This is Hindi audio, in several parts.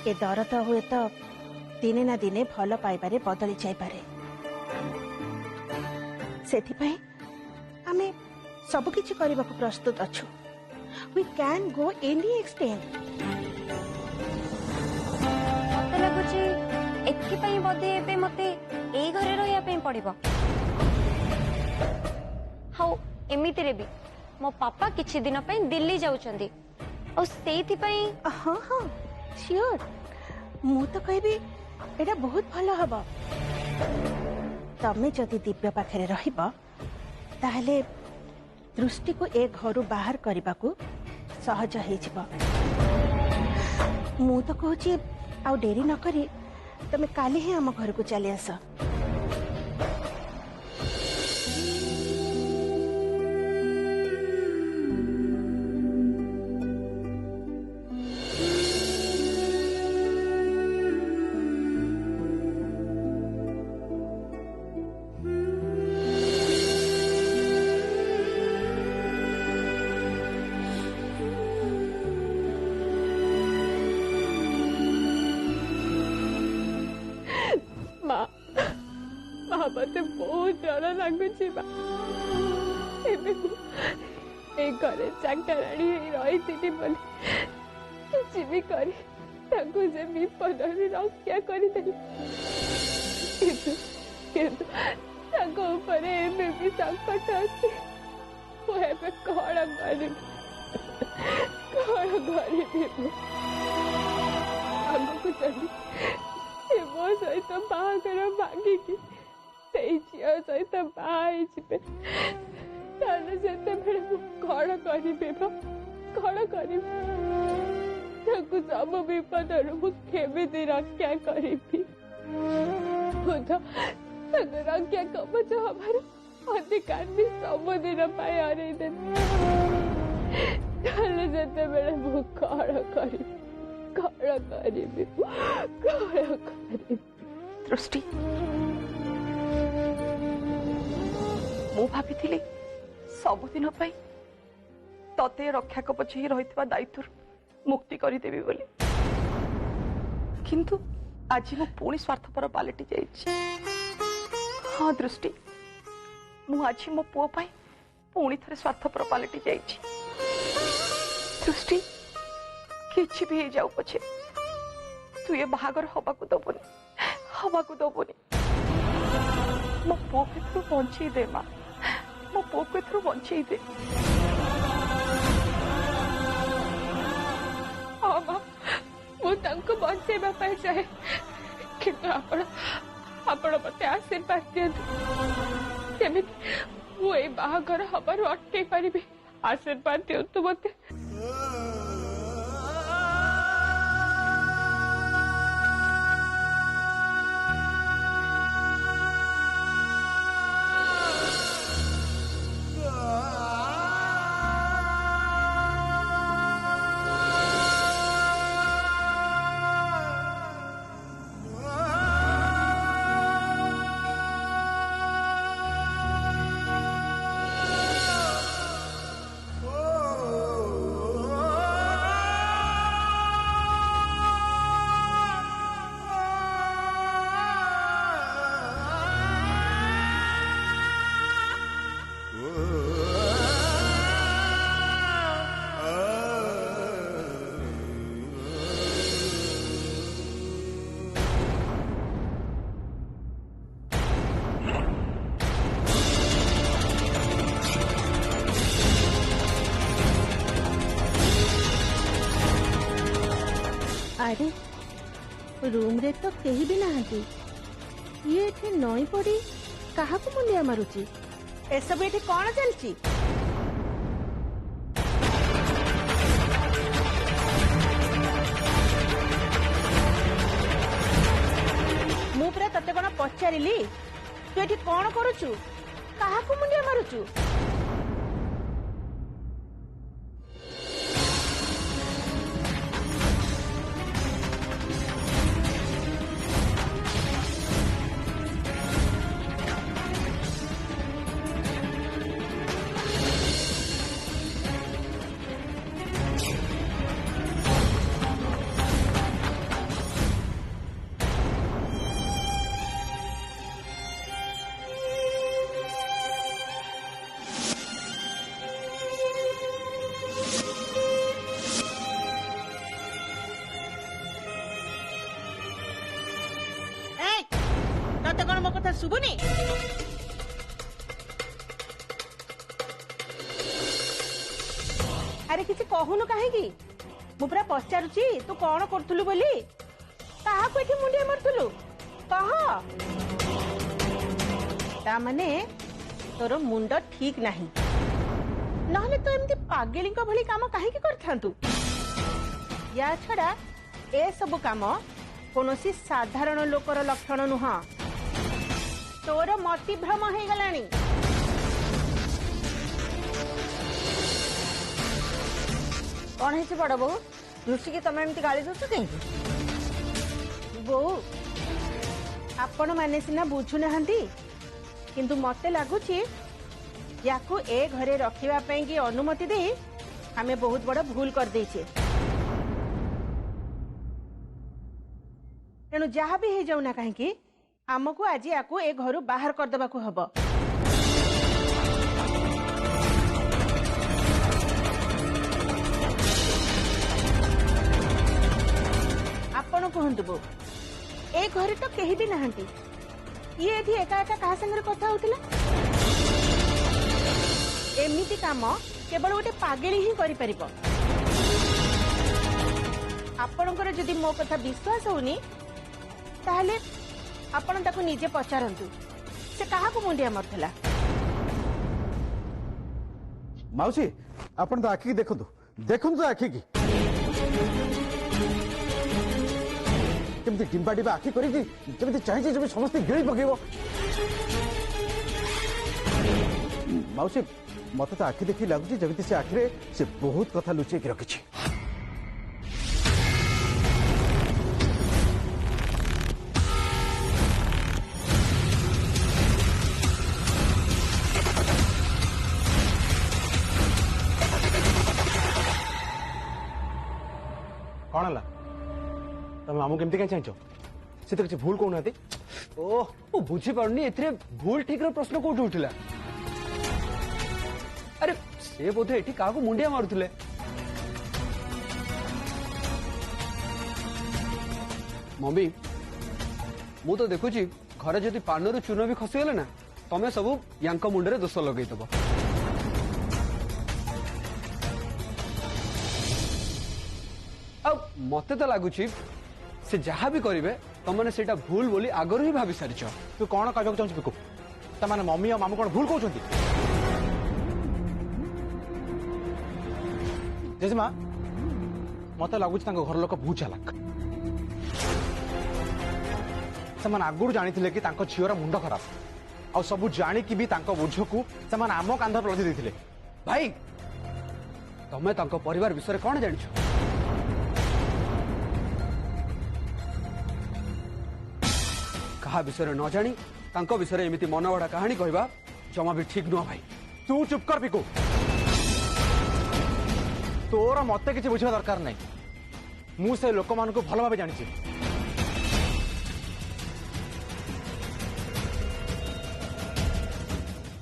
ए दर तो हुए तो दिने ना दिने भल पाइबारे बदली जाई पारे। सेथिपाई आमे सब किछि करबाकू प्रस्तुत अछु। We can go any extent. मते लागुची एथि पई बदे एबे मते एई घरे रहिया पई पड़िबो। हाउ एमिति रे भी मो पापा किछि दिन पई दिल्ली जाउचंदी और सेथि पई हाँ हाँ श्योर। मु तो कहबी एटा बहुत भलो हबो। तमे जदि दिव्य पाखरे रहिबो ताहले दृष्टि को ए घरु बाहर करबाकू सहज हे जिवो। मु तो कहूची आउ डेरी न करी तमे काली ही आम घर को चली आस। मते बहुत डर लगुच घरे चाकराणी रही थी बोली किसी भी करी से विपद रक्षा करदेली भी संकट अच्छी मुझे कौन करी आगक चली मो सहित बाहागर भांगिकी झील सहित बाहर कौन करी सब विपद मुझे रक्षा करी रक्षा कवच हमार अधिकार भी सबुदिन हरईदे कौन करी दृष्टि मु भाभी सबुदिन तते रक्षा कवच ही रही दायित्व मुक्ति करदेवी बोली किंतु आज मु पुणी स्वार्थपर पलटि जाइछि। हाँ दृष्टि मु आज मो पुओ पाई पुणी थे स्वार्थपर पलटि जाइछि। दृष्टि किछि भी जाऊ पछे तू ये बाहागर हबाकू दबुनी मो पुओ को बंचई दे माँ मो पुओ को बंचई दे। हाँ माँ मुझे बचेवा चाहे किंतु आपण मते आशीर्वाद दियंतु मुझे बाहागर हबार अटकई पारि। आशीर्वाद दियंतु मते। अरे रूम रे तो कहीं भी नहांती ये एठी नई पड़ी कहा को मुंडिया मारुची ए सब एठी कौन चलची। मु पूरा तते कोन पचारिली तू एठी कौन करूचु कहा को मुंडिया मारुचु। तते कौन मो कथा सुबुनी? अरे किसी कहूनु कहीं मु पूरा पचारुची तू कौन करथुलु बोली कहा को एठी मुंडिया मारथुलु कह ता माने तोर मुंड ठीक नहीं नहले तो एमती पागेली भली काम कहीं करथांतु या छड़ा ए सब काम कोनोसी साधारण लोकर लक्षण नुह तोर मति भ्रम हो गलानी कौन है बड़ बहू दृष्टि की तुम एमती गाड़ी दौच कहीं बो आपण माने सिना बुझु नाहंती किंतु मते लागुची याकू ए घरे रखिबा पई की अनुमति दे हमें बहुत बड़ा भूल कर देछे तेणु जहाँ भी हो जाऊ ना कहीं आमको आज याकू ए घरु बाहर कर देबा को हबो आपण कहंतु बो ए घरे तो केही भी नाहंती ये एठी एका एका कहा संगे कथा होतिला एमिति काम केवल गोटे पागेली ही करि परिबो आपणकर जदि मो कथा विश्वास होनी ताहले आपण ताको निजे पचारंतु से कहा को मुंडिया मरथला माउसी आपण तो आखि देखंतु देखंतु आखि की केमती टिम्पा टिम्पा आखि करी केमती चाहिए जब समस्त गिरी पकेबो माउसी मत तो आखि देखी लगुची जब से आखिरे से बहुत कथा लुचे की रखी कौन है तुम आमको केमती कहीं चाहछ से तो किसी भूल कहना ओ बुझी पारनी ए भूल ठीक प्रश्न कौट उठिला अरे से बोधे एठी काको मुंडिया मारुथिले मम्मी मु तो देखुची घरे जदि पानरु चून भी खसी गले ना तमे सब यांक मुंडरे दोष लगई दबो अब मते तो लगुची से जहाँ भी करेंगे तुमने से भूल बोली आगर ही भावी सारी तू कौन कहना चाहूँ पिकू तमाने मम्मी और मामू कौन भूल कहते जेजेमा मत लगुच घर लोक बहुत चालाक से आगुरी जानी कि झीर मुंड खराब आ सब जाणिकी भी बोझ को आम कांधर लदी देते भाई तमें परिवार विषय कौन जान कहा विषय न जानी तांको विषय एमती मन गढ़ा कहानी कहवा जमा भी ठीक नुह भाई तू चुप कर पिकू तोर मत किसी बुझा दरकार नहीं मु से लोक मान को भल भाव जानी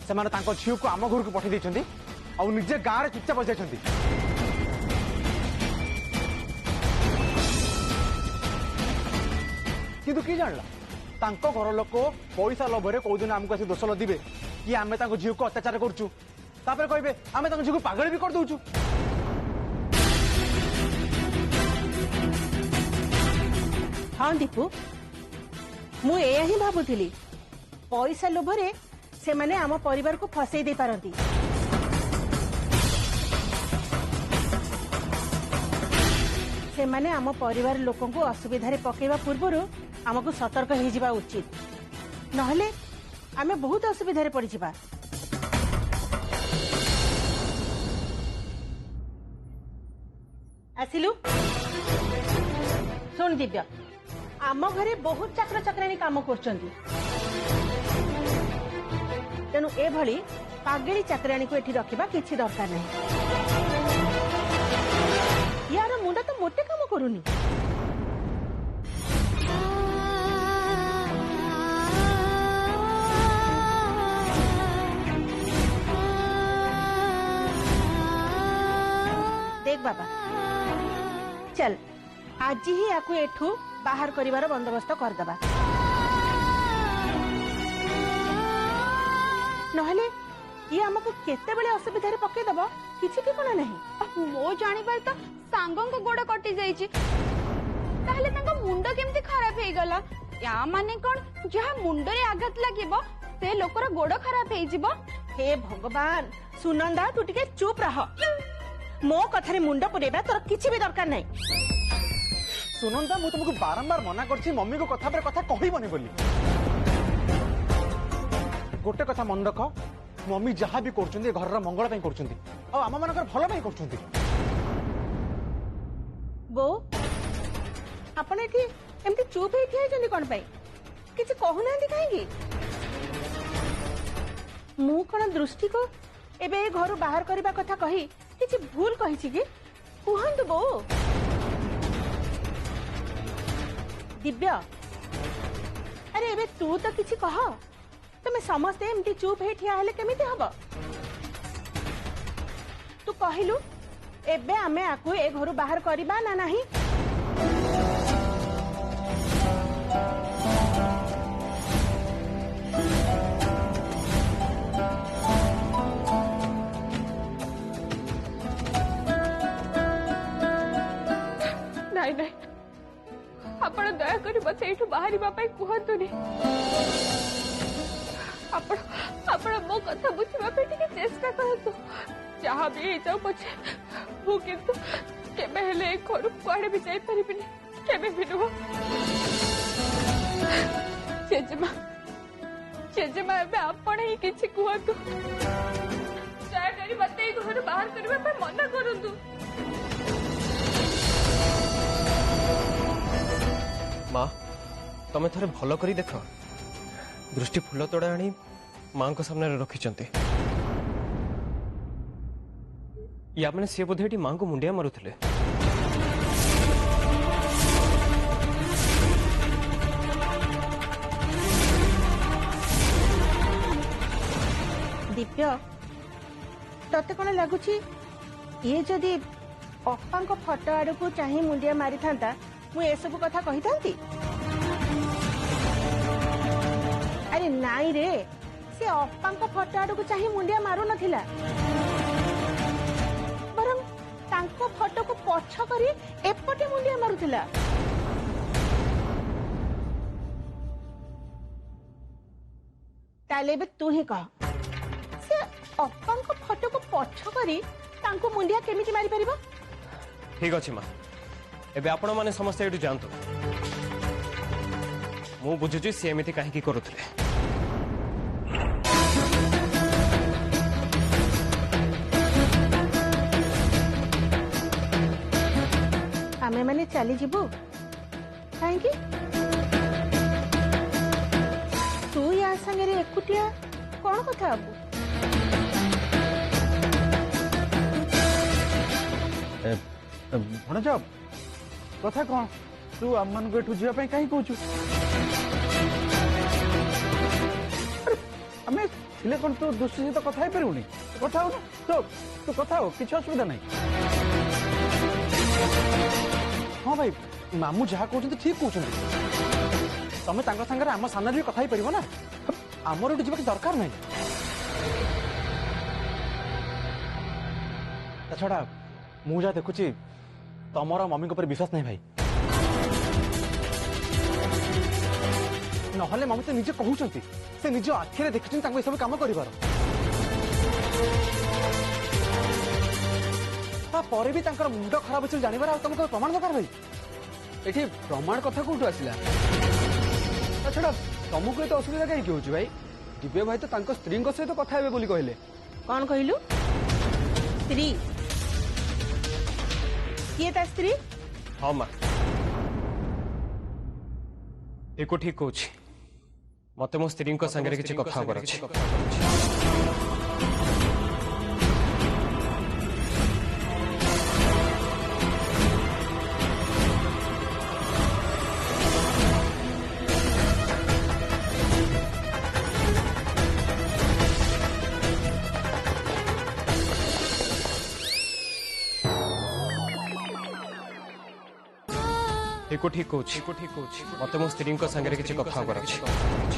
से माने तांको झील को आम घर को पठे देछंती आ निजे गाँव चुपचाप बस जाइछंती किंतु की जानला तांको घर लोक पैसा लोभरे कौ दिन आमको आसी दोष लदिबे कि आमे तांको झील को अत्याचार करचु तापर कहबे आमे तांको झील को पागल भी कर दउचु हाँ दीपू मु एया ही भाबुथिली पैसा लोभरे से माने आम परिवार को फसई दे पारंती से माने आम परिवार लोकों को असुविधा पकेवा पूर्व आमको सतर्क हो जावा उचित नहले आमे बहुत असुविधा पड़ जावा आसिलु सुन दिव्य आम घरे बहुत चाकर चाकरानी काम करचंती तेणु एभली पागेली चाकरानी को एठी रखिबा किछि दरकार नहीं यार मुंडा तो मोटे काम करूनी देख बाबा चल आज ही याकू एठू बाहर करिवार बंदोबस्त करदबा नहले ये हमको केते बेले असुविधा रे पके दबो किछि ठिकाना नहीं। मो जानिबार तो सांगों को गोड़ कटि जाइछि ताहले तांको मुंड केमती खराब हे गला या माने कोन जहा मुंड रे आघात लागिबो से लोकर गोड़ खराब हे जिवो। हे भगवान सुनंदा तू टिके चुप रह मो कथारे मुंड पुरेबा तोर किछि भी दरकार नहीं। सुनंदा मु तुमको बारंबार मना करछि मम्मी को कथा पर कथा कहबनी बोली। गोटे कथा मन रख मम्मी जहाँ भी करछुंदी घर मंगल ପାଇଁ करछुंदी आ आम मानकर भल ପାଇଁ करछुंदी। बो आपण एठी एमती चुप हे ठिया जनी कोन पई किछि कहू नांदी काहेगी। मु कोन दृष्टि को एबे घर बाहर करबा कथा कही किछि भूल कहिछि कि कुहंतु बो। दिव्य अरे एबे तू तो किछि कह तुम समस्ते एमती चुप हे ठिया हेले केमिति हबो। तू कहिलु एबे आमे आकु ए घर बाहर करबा ना नाही। नहीं नहीं आपण दया करी बस एठू बाहरी बापा कहतुनी आपण मो कथा बुझिबा पे टिके चेष्टा करतु जहाँ भी हे जाऊ पछे मु किंतु केबे हेले घर कुआडे भी जाई परिबिनी केबे भी नुह। जेजेमा एबे आपण ही किछि कहतु दया करी मते घर बाहर करबा पे मना करंतु। माँ तमें थोड़े भल करी देख दृष्टि फूल तोड़ा आनी माँ को सामने रखी या मैंने सी बोधे माँ को मुंडिया मारुले। दिव्य तते कौन लगुच ये जदि अप्पा फटो आड़ को चाहे मुंडिया मारी था मुझे सब कथा कही था। अरे नाई रे से अप्पा फटो आड़ को चाहे मुंडिया मारू नथिला बरं तांको फटो को पछ करी एपटे मुंडिया मारुथिला। ताले बे तू ही कह से अप्पा फटो को पछ करी तांको मुंडिया केमिति मारी परिबो। ठीक अच्छे माँ एबे आपण माने समस्या एटू जानतु मु बुझुची सी एमिति काहे करुले। आमे माने चली जीवु काहेकि तू या संगे रे एकुटिया कौन कथा हबु। भणज कथा कौन तू आम मान को एठू जीवा कहीं कहूचु आम थिले कौन तू दृष्टि सहित कथा हो पारूनी कथा हो तो तू कथा हो किसी असुविधा नहीं। हाँ भाई मामू जहाँ कहते ठीक कहते तमें सागर आम सामने भी कथा हो ना आमर एटू जीवा दरकार नहीं। छड़ा मु जहाँ देखुची तमर मम्मी को विश्वास नहीं भाई नहले मम्मी तो निजे कहते से निज आखिरे देखी सब कम कर भी मुंड खराब अच्छे जानवर तुमको प्रमाण दरकार भाई ये प्रमाण कथा कौटू आसला छड़ा तुमको ये असुविधा कहीं हो भाई दिव्य भाई तो स्त्री सहित कथा हे बोली कहले कौन कहलु स्त्री किए ता स्त्री। हाँ माँ एको ठीक कहूँ मत मो स्त्री संगे किसी कथा हबार अछि। एको ठीक कोच मते मो स्त्री को संगे किछि कथा होबार अछि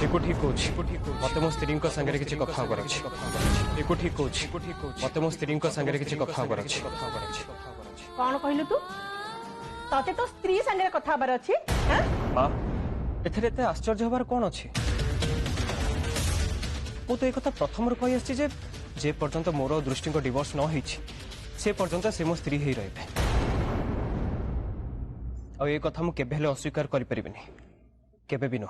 एको ठीक कोच मते मो स्त्री को संगे किछि कथा होबार अछि एको ठीक कोच मते मो स्त्री को संगे किछि कथा होबार अछि कौन कहलु तू तते तो स्त्री संगे कथा हबार अछि हां मां एथरे एते आश्चर्य होबार कोन अछि मु तो एक कथा प्रथम रो कहि आछि जे पर्यंत मोर दृष्टि को डिवोर्स न होइछि से पर्यंत से मो स्त्री ही रहबे आ ये कथा मु केबे हेले अस्वीकार करि परिबिनी केबे भी न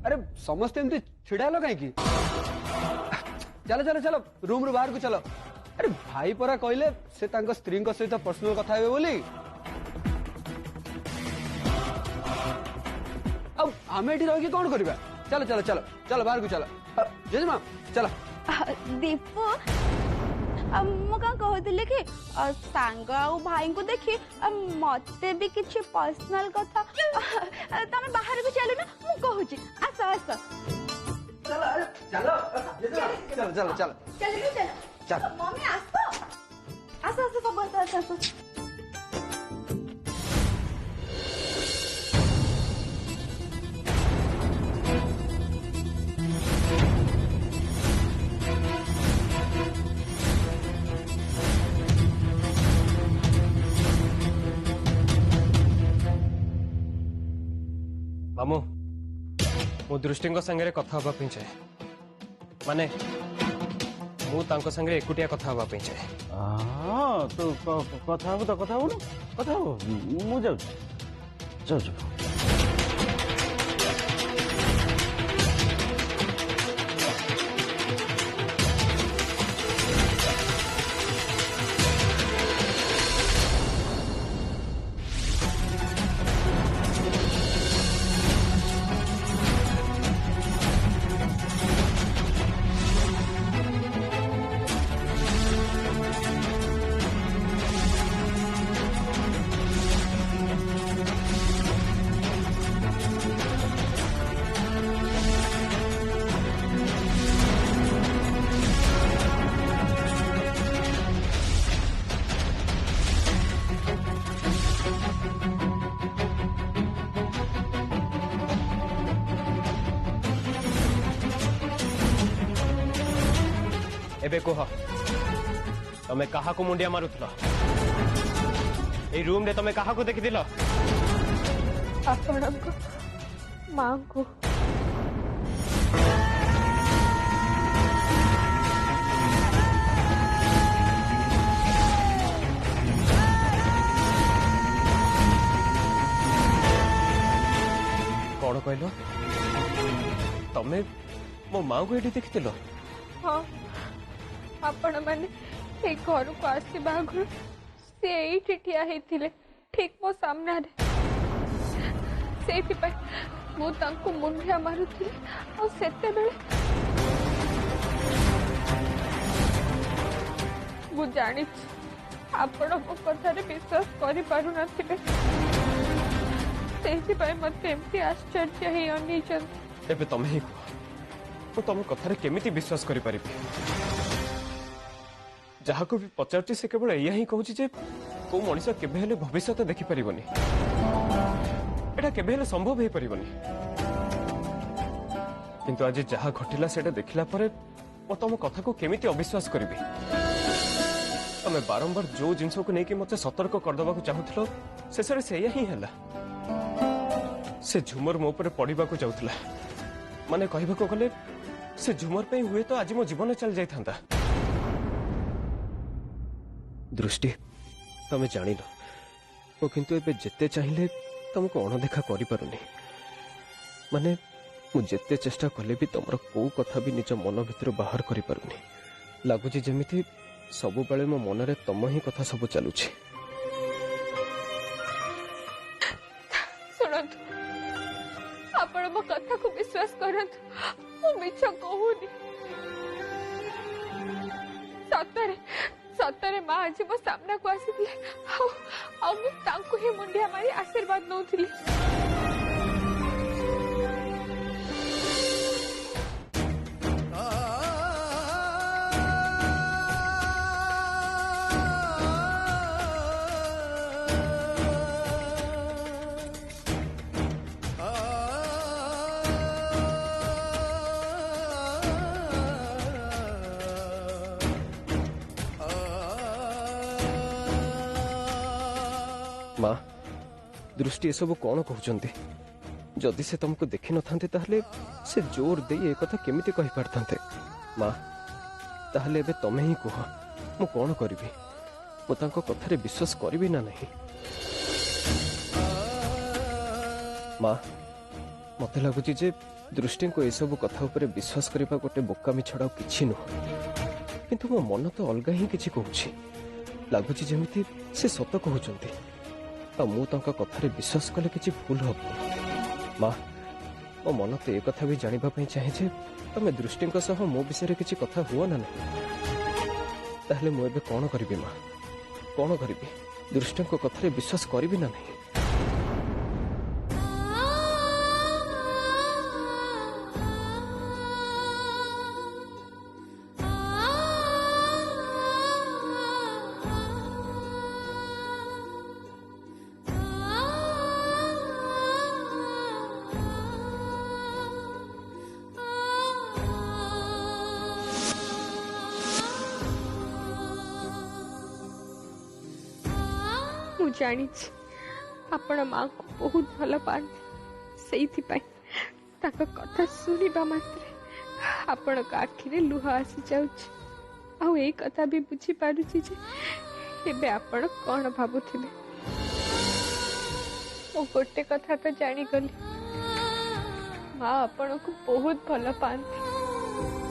अरे समस्ते एमती छिड़ा लो कहीं चलो चलो चलो रूम रू बाहर को चलो अरे भाई परा कहले से तांको स्त्री सहित पर्सनल कथा हेबे बोली अब हमें एठी रही कौन करबा चलो चलो चलो चलो बाहर को चलो जेजमा चलो दीपू मु कौन कहते कि सांग भाई को देखी मते भी किसी पर्सनल कथा तमे बाहर को चलो ना मु कहूँ आस आस चलो चलो चलो चलो चलो चलो मम्मी आस आस आस सब आस आस मामू मो दृष्टि संगे कथा हवा चाहे माने मु तांको संगे एकुटिया कथा हवा चाहे तो कथा हबो तो कथा हबो ना कथा हबो मु जाऊ जाऊ जाऊ एबे कह तमे कहा को मुंडिया मारुथलो ए रूम रे तमे कहा को देखिदिलो आपणको मां को कौन कहलो तमे मो मां को एठी देखिदिलो हाँ आपण माने ए घर को आसी बाघर से एठी ठिया हेथिले ठीक मो सामने सेठी पे मु तांको मुंडिया मारुथिले और सेते बेले मु जानि आपण मो कथा रे विश्वास करि पारु नथिले सेठी पे मते एमती आश्चर्य हे अनिचन एबे तमे ही कह तुम कथारे केमिति विश्वास करि परिबे जहा को भी पचारती से केवल या ही कहूची जे को मनीष केबे हेले भविष्य देखि परिबनी एटा केबे हेले संभव हे परिबनी किंतु आज जहा घटिला सेटा देखिला परे ओ तुम कथा को केमिति अविश्वास करिबे तमे बारंबार जो जिंस को नेकी मते सतर्क कर दबा को चाहुथलो शेषरे से या ही हला से झुमर मो ऊपर पड़िबा को जाउथला माने कहबा को गले से झुमर पे हुए तो आज मो जीवन चल जाई थांता दृष्टि तमे जानी लो वो किंतु एबे जेते चाहिए तुमको अणदेखा करि पारुनी माने मु जेते चेष्टा कले भी तुमर को कथा भी निज मन भीतर बाहर करि पारुनी लागुची जेमिति सब बेले मो मन रे तम ही कथा सब चलुछि सुनंतु आपण मो कथा को विश्वास करंतु मु मिछ कहूनी सतरे सतरे माँ आज मो सामना को आसी ही मुंडिया मारी आशीर्वाद नौथिली। माँ दृष्टि ए सब कौन कहते जदि से तुमको देखी न था से जोर दे ए कथा केमिति कहि पारथांते। माँ ताहले एबे तमे ही कह मु कौन करी मु तांको कथारे विश्वास करी ना नहीं। माँ मते लगुची जे दृष्टि को ए सब कथा उपरे विश्वास करबा गोटे बोकामी छड़ा किछि नुह, किंतु मो मन तो अलगा ही किछि कहूछि। लगुची जेमिति से सत कहउचंती आ मु तांका कथारे विश्वास कले किछि भूल हब। माँ मो मन तो ए कथा भी जानिबा पई चाहे जे तमे दृष्टिंक सह मो विषय किछि कथा हुआ ना नहीं। ताहले मु एबे कोन करबी माँ कोन करबी दृष्टिंक कथारे विश्वास करबी ना नहीं। जानी आपण माँ को बहुत भल पाती से कथा शुणा मात्रे आपण आखिरे लुह आसी जाऊँ कथा भी बुझी पारुछि जे एबे आपण कौन भाबुथिबे। मो गोटे कथा तो जानी गली माँ आपण को बहुत भल पाती।